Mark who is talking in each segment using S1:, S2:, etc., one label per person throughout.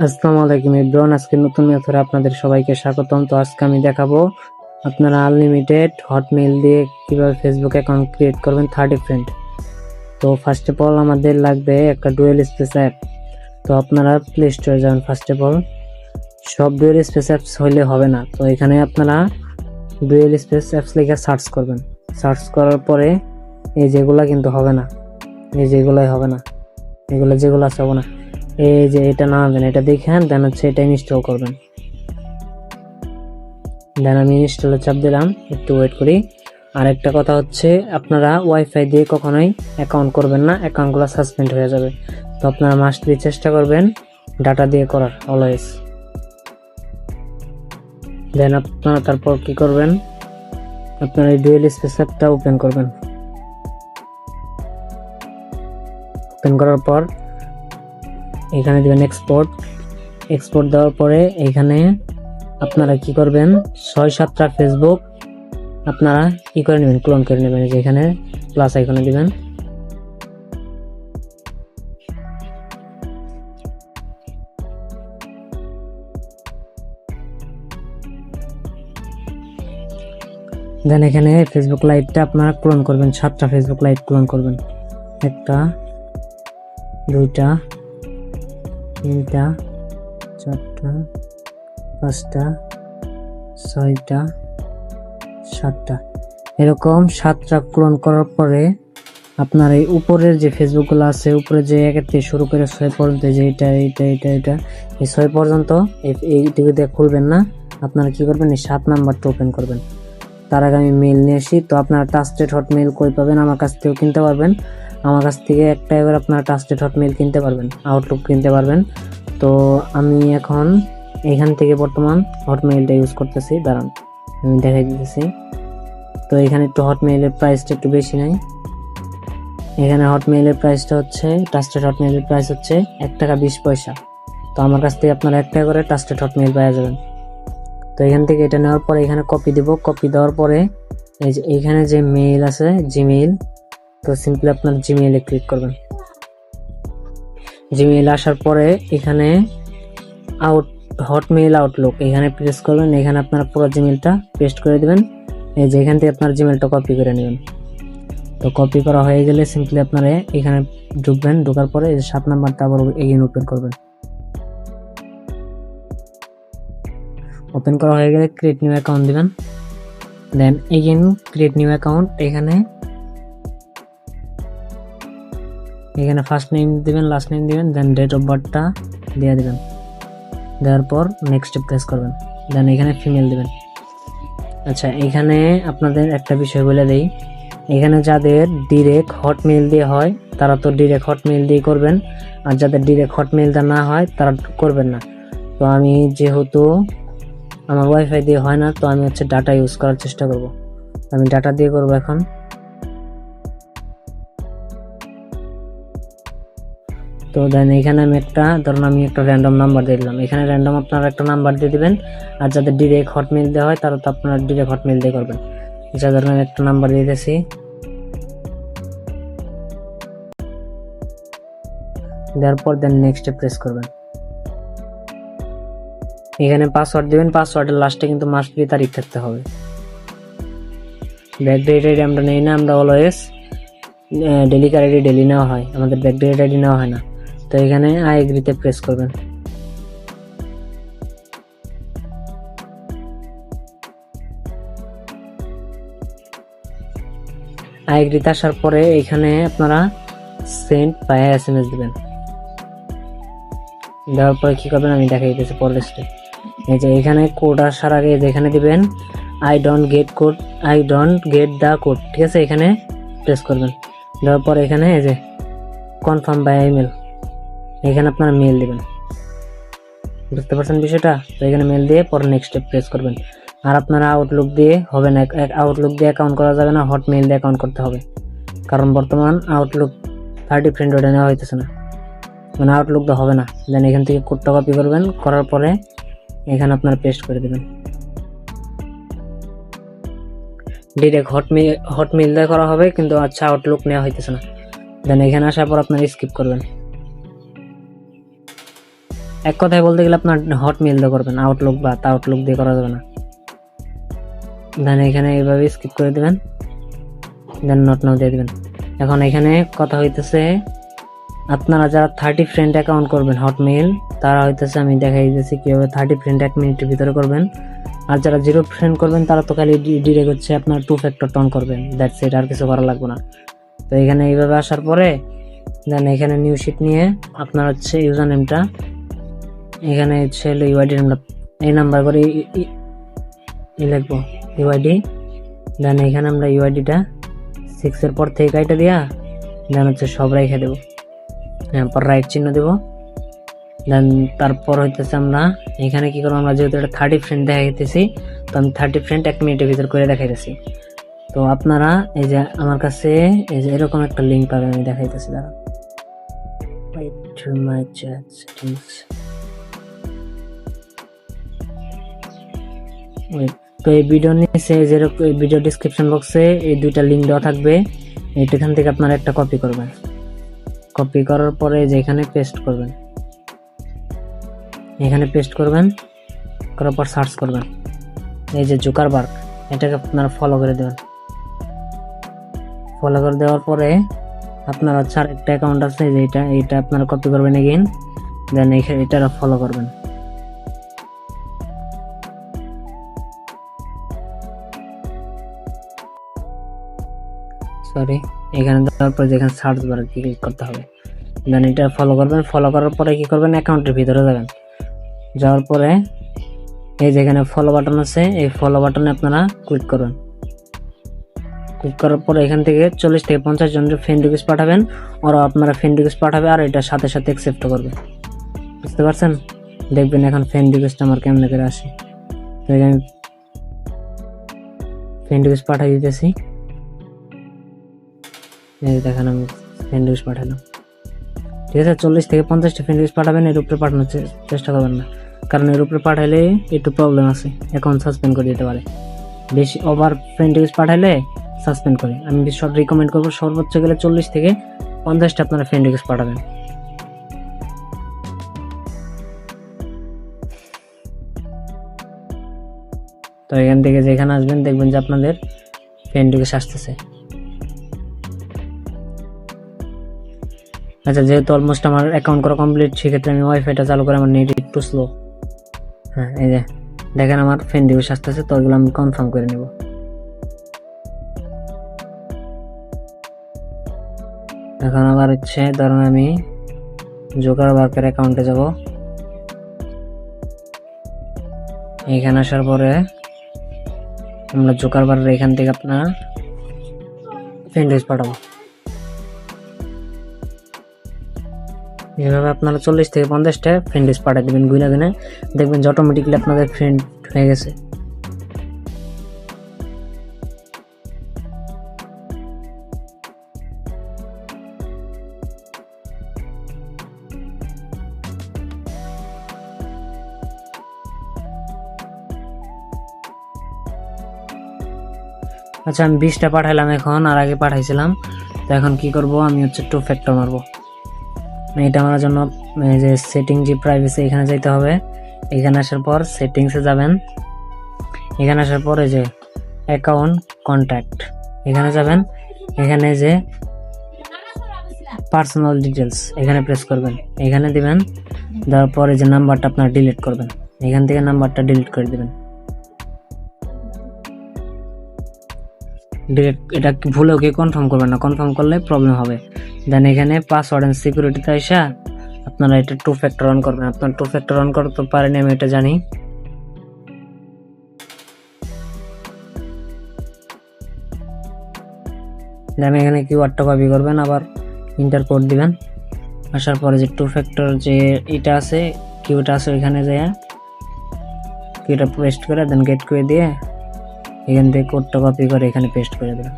S1: আসসালামু আলাইকুম এভরিওয়ান, আজকে নতুন মেথডে আপনাদের সবাইকে স্বাগতম। তো আজকে আমি দেখাবো আপনারা আনলিমিটেড হটমেইল দিয়ে কিভাবে ফেসবুক অ্যাকাউন্ট ক্রিয়েট করবেন 30 ফ্রেন্ড। তো ফার্স্ট অফ অল আমাদের লাগবে একটা ডুয়েল স্পেস অ্যাপ। তো আপনারা প্লে স্টোরে যাবেন। ফার্স্ট অফ অল সব ডুয়েল স্পেস অ্যাপস হইলে হবে না, তো এখানে আপনারা ডুয়েল স্পেস অ্যাপস লিখে সার্চ করবেন। সার্চ করার পরে এই যেগুলা কিন্তু হবে না, এই যেগুলাই হবে না, এগুলো যেগুলো আছে হবে না, এই যে এটা নামাবেন, এটা দেখেন, দেন হচ্ছে এটা ইনস্টল করবেন। দেন আমি ইনস্টলে চাপ দিলাম, একটু ওয়েট করি। আর একটা কথা হচ্ছে, আপনারা ওয়াইফাই দিয়ে কখনোই অ্যাকাউন্ট করবেন না, অ্যাকাউন্টগুলো সাসপেন্ড হয়ে যাবে। তো আপনারা মাস্টলি চেষ্টা করবেন ডাটা দিয়ে করার অলওয়েজ। দেন আপনারা তারপর কি করবেন, আপনারা এই ডুয়েল স্পেস অ্যাপটা ওপেন করবেন। ওপেন করার পর এখানে দিবেন এক্সপোর্ট। এক্সপোর্ট দেওয়ার পরে এখানে আপনারা কি করবেন, 6-7টা ফেসবুক আপনারা কি করে নেবেন, ক্লোন করে নেবেন। যেখানে প্লাস আইকনে দিবেন। দেন এখানে ফেসবুক লাইটটা আপনারা ক্লোন করবেন, 7টা ফেসবুক লাইট ক্লোন করবেন। 1টা 2টা 3টা 4টা 5টা 6টা 7টা, এরকম 7টা ক্লোন করার পরে আপনার এই উপরের যে ফেসবুকগুলো আছে, উপরে যে 1 থেকে শুরু করে 6 পর্যন্ত, যে এটা এই 6 পর্যন্ত এইটুকু দিয়ে খুলবেন না। আপনারা কি করবেন, এই 7 নাম্বারটা ওপেন করবেন। তার আগে আমি মেল নিয়ে আসি। তো আপনারা ট্রাস্টেড হটমেইল কই পাবেন, আমার কাছ থেকেও কিনতে পারবেন। আমার কাছ থেকে একটা এবার আপনারা ট্রাস্টেড হটমেইল কিনতে পারবেন, আউটলুক কিনতে পারবেন। তো আমি এখন এখান থেকে বর্তমান হটমেইলটা ইউজ করতেছি, দাঁড়ান আমি দেখাই দিতেছি। তো এখানে একটু হটমেইলের প্রাইসটা একটু বেশি নাই। এখানে হটমেইলের প্রাইসটা হচ্ছে, ট্রাস্টেড হটমেইলের প্রাইস হচ্ছে 1 টাকা 20 পয়সা। তো আমার কাছ থেকে আপনারা 1 টাকা করে ট্রাস্টেড হটমেইল পেয়ে যাবেন। তো এখান থেকে এটা নেওয়ার পরে এখানে কপি দেব। কপি দেওয়ার পরে এই যে এখানে যে মেইল আছে, জিমেইল, তো সিম্পলি আপনার জিমেইলে ক্লিক করবেন। জিমেইল আসার পরে এখানে হটমেইল আউটলুক এখানে প্রেস করবেন। এখানে আপনারা পুরো জিমেইলটা পেস্ট করে দেবেন। এই যে এখান থেকে আপনার জিমেইলটা কপি করে নেবেন। তো কপি করা হয়ে গেলে সিম্পলি আপনারা এখানে ঢুকবেন। ঢোকার পরে এই 7 নাম্বারটা আবার এগেইন ওপেন করবেন। ওপেন করা হয়ে গেলে ক্রিয়েট নিউ অ্যাকাউন্ট দিবেন। Then again create new account. এখানে ফার্স্ট নেম দিবেন, লাস্ট নেম দিবেন, দেন ডেট অফ বার্থটা দিয়ে দিবেন। দেওয়ার পর নেক্সট প্রেস করবেন। দেন এখানে ফিমেল দিবেন। আচ্ছা, এখানে আপনাদের একটা বিষয় বলে দেই, এখানে যাদের ডিরেক্ট হটমেইল দিয়ে হয় তারা তো ডিরেক্ট হটমেইল দিয়ে করবেন, আর যাদের ডিরেক্ট হটমেইলটা না হয় তারা করবেন না। তো আমি যেহেতু আমার ওয়াইফাই দিয়ে হয় না, তো আমি হচ্ছে ডাটা ইউজ করার চেষ্টা করব। আমি ডাটা দিয়ে করব এখন। তো দেন এখানে আমি ধরুন আমি একটা র্যান্ডম নাম্বার দিয়ে দিলাম। এখানে র্যান্ডম আপনারা একটা নাম্বার দিয়ে দিবেন, আর যাদের ডিরেক্ট হটমেইল দেওয়া হয় তারা তো আপনারা ডিরেক্ট হটমেইল দিয়ে করবেন। যাদের আমি একটা নাম্বার দিয়ে দিয়েছি, দেওয়ার পর দেন নেক্সটে প্রেস করবেন। এখানে পাসওয়ার্ড দিবেন। পাসওয়ার্ডের লাস্টে কিন্তু মাস্ট বি তারিখ থাকতে হবে। ব্যাকডেট আইডি আমরা নেই না, আমরা অলওয়েজ ডেলি আইডি ডেলি নেওয়া হয়, আমাদের ব্যাকডেট আইডি নেওয়া হয় না। তো এখানে আই এগ্রিতে প্রেস করবেন। আই এগ্রিতে আসার পরে এখানে আপনারা সেন্ড ভায়া এসএমএস দিবেন। দেওয়ার পরে কি করবেন আমি দেখাই দিতেছি পরের স্টেপ। এই যে এখানে কোড আসার আগে যেখানে দিবেন I don't get the code, ঠিক আছে, এখানে প্রেস করবেন। দেওয়ার পর এখানে এই যে কনফার্ম বাই ইমেল, এখানে আপনারা মেল দিবেন। বুঝতে পারছেন বিষয়টা? তো এখানে মেল দিয়ে পরে নেক্সট স্টেপ প্রেস করবেন। আর আপনারা আউটলুক দিয়ে হবে না, আউটলুক দিয়ে অ্যাকাউন্ট করা যাবে না, হটমেইল দিয়ে অ্যাকাউন্ট করতে হবে। কারণ বর্তমান আউটলুক 30 ফ্রেন্ড ওটা নেওয়া হইতেছে না, মানে আউটলুক তো হবে না। দেন এখান থেকে কোডটা কপি করবেন, করার পরে এখানে আপনারা পেস্ট করে দেবেন। ডিরেক্ট হটমেইল দিয়ে করা হবে, কিন্তু আচ্ছা আউটলুক নেওয়া হইতেছে না। দেন এখানে আসার পর আপনারা স্কিপ করবেন। এক কথায় বলতে গেলে আপনার হটমেইল দিয়ে করবেন, আউটলুক বা আউটলুক দিয়ে করা যাবে না। দেন এখানে এইভাবে স্কিপ করে দেবেন, দেন নট নাও দিয়ে দেবেন। এখন এখানে কথা হইতেছে আপনারা যারা 30 ফ্রেন্ড অ্যাকাউন্ট করবেন হটমেইল, তারা হইতেছে আমি দেখাই দিতেছি কীভাবে 30 ফ্রেন্ড 1 মিনিটের ভিতরে করবেন। আর যারা 0 ফ্রেন্ড করবেন তারা তো খালি ডিরেক্ট হচ্ছে আপনার 2 ফ্যাক্টর অন করবেন, দ্যাটস ইট, আর কিছু করা লাগবে না। তো এখানে এইভাবে আসার পরে দেন এখানে নিউ শিট নিয়ে আপনার হচ্ছে ইউজার নেমটা এখানে হচ্ছে ইউআইডি নাম্বার এই নাম্বার করে লিখবো ইউআইডি। দেন এখানে আমরা ইউআইডিটা 6 এর পর থেকে কাইটা দিয়া দেন হচ্ছে সব রেখে দেবো, পর রাইট চিহ্ন দেবো। দেন তারপর হইতেছে আমরা এখানে কি করবো, আমরা যেহেতু এটা 30 ফ্রেন্ড দেখাইতেছি, তো আমি 30 ফ্রেন্ড 1 মিনিটের ভিতর করে দেখাইতেছি। তো আপনারা এই যে আমার কাছে এই যে এরকম একটা লিঙ্ক পাবেন, আমি দেখাইতেছি দাঁড়া। তো এই ভিডিও নিচে যেরকম ভিডিও ডিসক্রিপশন বক্সে এই 2টা লিঙ্ক দেওয়া থাকবে, এইখান থেকে আপনারা একটা কপি করবেন। কপি করার পরে যে এখানে পেস্ট করবেন, এখানে পেস্ট করবেন, করার পর সার্চ করবেন এই যে জুকারবার্গ, এটাকে আপনারা ফলো করে দেবেন। ফলো করে দেওয়ার পরে আপনার হচ্ছে আরেকটা অ্যাকাউন্ট আছে যে এইটা আপনারা কপি করবেন এগেইন, দেন এটা ফলো করবেন। সরি, এখানে দেওয়ার পরে যেখানে সার্চ বারে ক্লিক করতে হবে, দেন এটা ফলো করবেন। ফলো করার পরে কি করবেন, অ্যাকাউন্টের ভিতরে যাবেন। যাওয়ার পরে এই যেখানে ফলো বাটন আছে, এই ফলো বাটনে আপনারা ক্লিক করবেন। ক্লিক করার পরে এখান থেকে 40 থেকে 50 জনের ফ্রেন্ড রিকোয়েস্ট পাঠাবেন, ওরা আপনারা ফ্রেন্ড রিকোয়েস্ট পাঠাবে আর এটা সাথে সাথে অ্যাকসেপ্ট করবে। বুঝতে পারছেন? দেখবেন এখন ফ্রেন্ড রিকোয়েস্ট আমার কেমনে করে আসে। তো আমি ফ্রেন্ড রিকোয়েস্ট পাঠিয়ে দিতেছি, এই দেখেন আমি ফ্রেন্ড রিকোয়েস্ট পাঠালাম। ঠিক আছে, 40 থেকে 50টা ফ্রেন্ড রিকোয়েস্ট পাঠাবেন, এর উপরে পাঠানোর চেষ্টা করবেন না, কারণ এর উপরে পাঠাইলে একটু প্রবলেম আছে, অ্যাকাউন্ট সাসপেন্ড করে দিতে পারে। বেশি ওভার ফ্রেন্ড রিকোয়েস্ট পাঠাইলে সাসপেন্ড করে। আমি সব রিকমেন্ড করবো সর্বোচ্চ গেলে 40 থেকে 50টা আপনারা ফ্রেন্ড রিকোয়েস্ট পাঠাবেন। তো এখান থেকে যেখানে আসবেন দেখবেন যে আপনাদের ফ্রেন্ড রিকোয়েস্ট আসতেছে। আচ্ছা, যেহেতু অলমোস্ট আমার অ্যাকাউন্ট করা কমপ্লিট, সেক্ষেত্রে আমি ওয়াইফাইটা চালু করে, আমার নেট একটু স্লো। হ্যাঁ, এই যে দেখেন আমার ফ্রেন্ড রিকোয়েস্ট আসতেছে, তো ওগুলো আমি কনফার্ম করে নেব। এখন আবার হচ্ছে ধরুন আমি জুকারবার্গের অ্যাকাউন্টে যাব। এখানে আসার পরে আমরা জুকারবার্গের এখান থেকে আপনার ফ্রেন্ড রিকোয়েস্ট পাঠাবো। এভাবে আপনারা 40 থেকে 50টা ফ্রেন্ড রিকোয়েস্ট পাঠিয়ে দেবেন গুইনা গুইনা, দেখবেন যে অটোমেটিকলি আপনাদের ফ্রেন্ড হয়ে গেছে। আচ্ছা, আমি 20টা পাঠাইলাম এখন, আর আগে পাঠাইছিলাম। তো এখন কি করব, আমি হচ্ছে 2 ফ্যাক্টর মারবো। এটা আমার জন্য যে সেটিং যে প্রাইভেসি, এখানে যাইতে হবে। এখানে আসার পর সেটিংসে যাবেন। এখানে আসার পরে যে অ্যাকাউন্ট কন্ট্যাক্ট, এখানে যাবেন। এখানে যে পার্সোনাল ডিটেলস, এখানে প্রেস করবেন, এখানে দিবেন। দেওয়ার পরে যে নাম্বারটা আপনার ডিলিট করবেন, এখান থেকে নাম্বারটা ডিলিট করে দিবেন। ডিরেক্ট এটা ভুলেও কি কনফার্ম করবেন না, কনফার্ম করলে প্রবলেম হবে। দেন এখানে পাসওয়ার্ড এন্ড সিকিউরিটিতে এসে আপনারা এটা 2 ফ্যাক্টর অন করবেন। আপনার 2 ফ্যাক্টর অন করতে পারেনি, আমি এটা জানি। দেন এখানে কিওয়ার্ডটা কপি করবেন, আবার ইন্টার কোড দিবেন। আসার পরে যে 2 ফ্যাক্টর যে এটা আছে, কিওটা আছে, ওইখানে যায় কিওটা পেস্ট করে দেন গেট করে দিয়ে এখান থেকে কোডটা কপি করে এখানে পেস্ট করে দেবেন।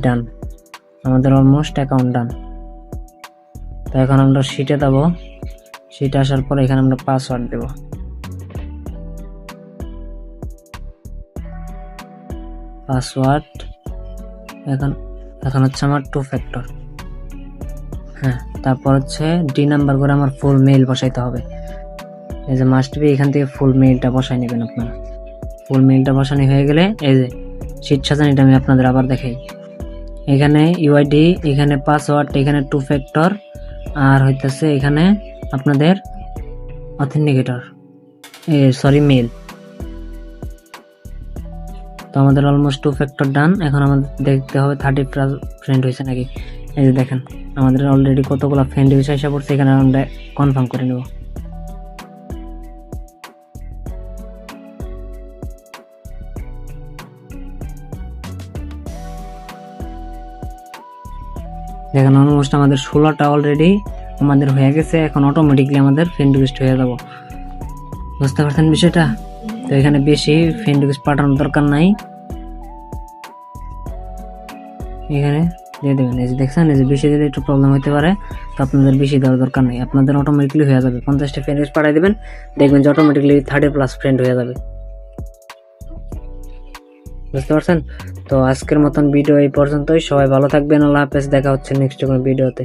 S1: ডান, আমাদের অলমোস্ট অ্যাকাউন্ট ডান। তো এখন আমরা শিটে যাব। শিটে আসার পর এখানে আমরা পাসওয়ার্ড দেব। পাসওয়ার্ড এখন হচ্ছে আমার 2 ফ্যাক্টর। হ্যাঁ, তারপর হচ্ছে ডি নাম্বার করে আমার ফুল মেইল বসাইতে হবে। এই যে মাস্ট বি, এখান থেকে ফুল মেইলটা বসাই নেবেন আপনারা। ফুল মেইলটা বসানো হয়ে গেলে এই যে শীট সাজানিটা আমি আপনাদের আবার দেখাই। এখানে ইউআইডি, এখানে পাসওয়ার্ড, এখানে 2 ফ্যাক্টর, আর হইতেছে এখানে আপনাদের অথেন্টিকেটর, সরি মেইল। তো আমাদের অলমোস্ট 2 ফ্যাক্টর ডান। এখন আমাদের দেখতে হবে 30 ফ্রেন্ড হয়েছে নাকি। এই যে দেখেন আমাদের অলরেডি কতগুলো ফ্রেন্ড হয়েছে এসে পড়ছে, এখানে আমরা কনফার্ম করে নেব। দেখেন অলমোস্ট আমাদের 16টা অলরেডি আমাদের হয়ে গেছে। এখন অটোমেটিকলি আমাদের ফ্রেন্ড রিকোয়েস্ট হয়ে যাব। বুঝতে পারছেন বিষয়টা? তো এখানে বেশি ফ্রেন্ড রিকোয়েস্ট পাঠানোর দরকার নাই, এখানে দিয়ে দেবেন। এই যে দেখছেন, এই যে বেশি দিলে একটু প্রবলেম হতে পারে, তো আপনাদের বেশি দেওয়ার দরকার নেই, আপনাদের অটোমেটিকলি হয়ে যাবে। 50টা ফ্রেন্ড রিকোয়েস্ট পাঠিয়ে দেবেন, দেখবেন যে অটোমেটিকলি 30+ ফ্রেন্ড হয়ে যাবে। বুঝতে পারছেন? তো আজকের মতন ভিডিও এই পর্যন্তই। সবাই ভালো থাকবেন, আল্লাহ হাফেজ, দেখা হচ্ছে নেক্সট কোনো ভিডিওতে।